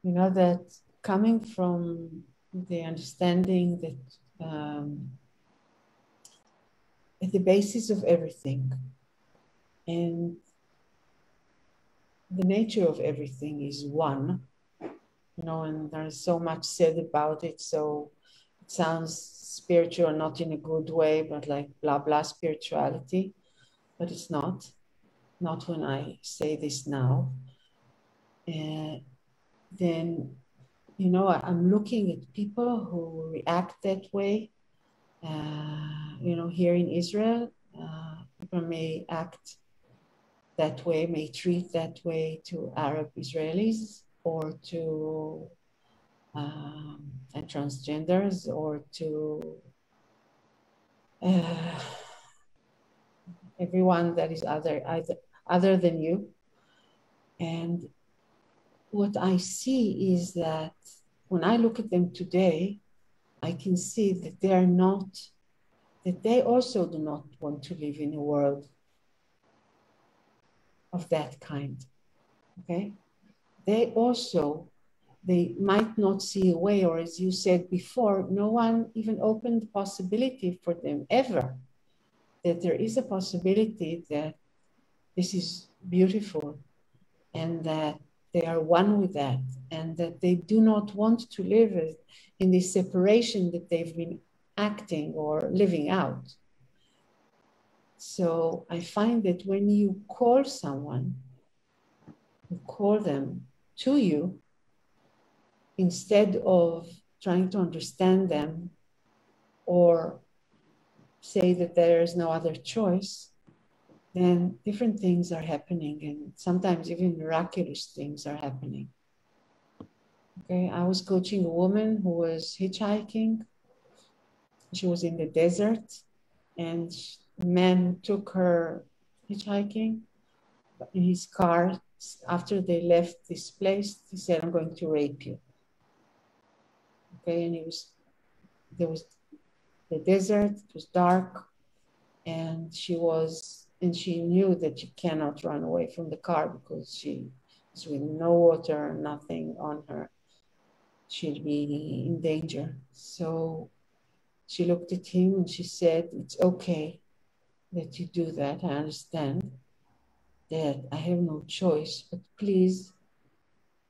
You know, that coming from the understanding that at the basis of everything and the nature of everything is one, you know, and there's so much said about it. So it sounds spiritual, not in a good way, but like blah, blah spirituality, but it's not when I say this now. Then, you know, I'm looking at people who react that way. You know, here in Israel, people may act that way, may treat that way to Arab Israelis or to and transgenders or to everyone that is other than you. And what I see is that when I look at them today, I can see that they also do not want to live in a world of that kind, okay? They might not see a way, or as you said before, no one even opened the possibility for them ever, that there is a possibility that this is beautiful and that they are one with that, and that they do not want to live in this separation that they've been acting or living out. So I find that when you call someone, you call them to you, instead of trying to understand them or say that there is no other choice, then different things are happening, and sometimes even miraculous things are happening. Okay, I was coaching a woman who was hitchhiking. She was in the desert, and a man took her hitchhiking in his car. After they left this place, he said, "I'm going to rape you." Okay, and there was the desert, it was dark, and she knew that she cannot run away from the car because she was with no water, nothing on her. She'd be in danger. So she looked at him and she said, "It's okay that you do that. I understand that I have no choice, but please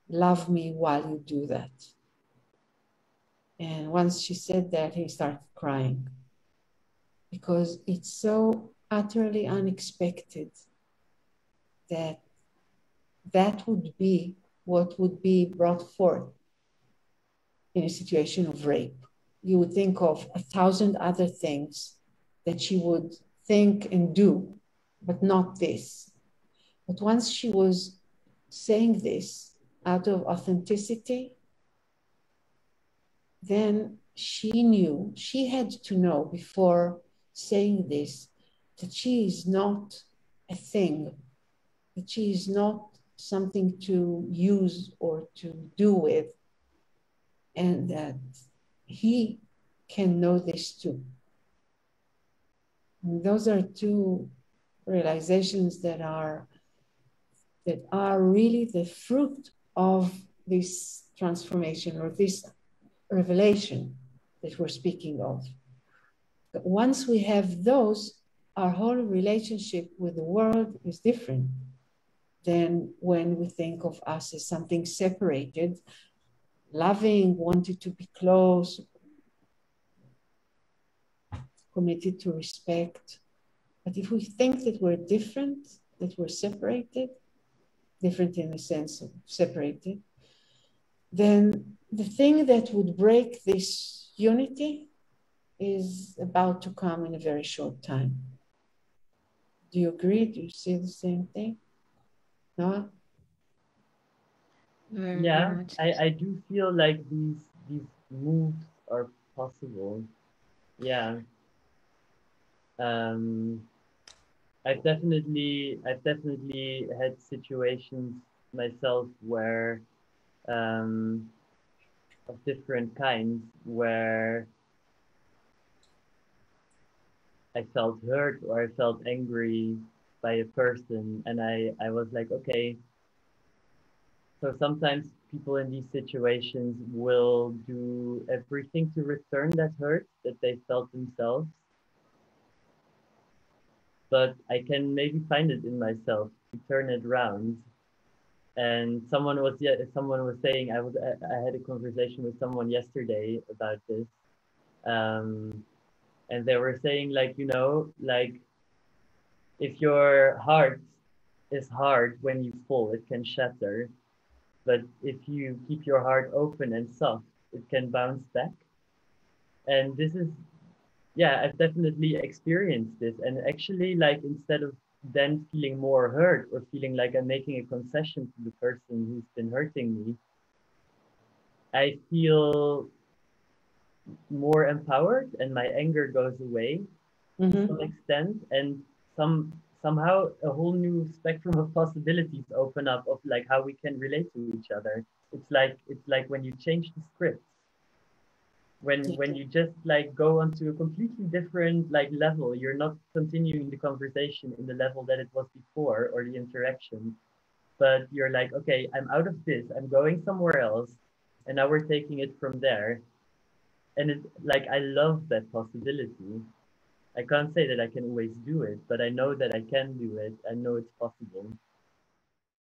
love me while you do that." And once she said that, he started crying because it's so utterly unexpected that that would be what would be brought forth in a situation of rape. You would think of 1,000 other things that she would think and do, but not this. But once she was saying this out of authenticity, then she had to know before saying this, that she is not a thing, that she is not something to use or to do with, and that he can know this too. And those are two realizations that are really the fruit of this transformation or this revelation that we're speaking of. But once we have those, our whole relationship with the world is different than when we think of us as something separated, loving, wanted to be close, committed to respect. But if we think that we're different, that we're separated, different in the sense of separated, then the thing that would break this unity is about to come in a very short time. Do you agree? Do you see the same thing? No? Yeah, I do feel like these moves are possible. Yeah. Um, I've definitely had situations myself where um, of different kinds where I felt hurt or I felt angry by a person, and I was like, okay, So sometimes people in these situations will do everything to return that hurt that they felt themselves, but I can maybe find it in myself to turn it around. And someone was saying I had a conversation with someone yesterday about this, um, and they were saying like, like if your heart is hard when you fall, it can shatter, but if you keep your heart open and soft, it can bounce back. And this is, yeah, I've definitely experienced this. And actually, like, instead of then feeling more hurt or feeling like I'm making a concession to the person who's been hurting me, I feel more empowered and my anger goes away to some Mm-hmm. extent. And somehow a whole new spectrum of possibilities open up of like how we can relate to each other. It's like when you change the script, when you just like go onto a completely different like level. You're not continuing the conversation in the level that it was before or the interaction, but you're like, okay, I'm out of this, I'm going somewhere else, and now we're taking it from there. And it like, I love that possibility. I can't say that I can always do it, but I know that I can do it. I know it's possible.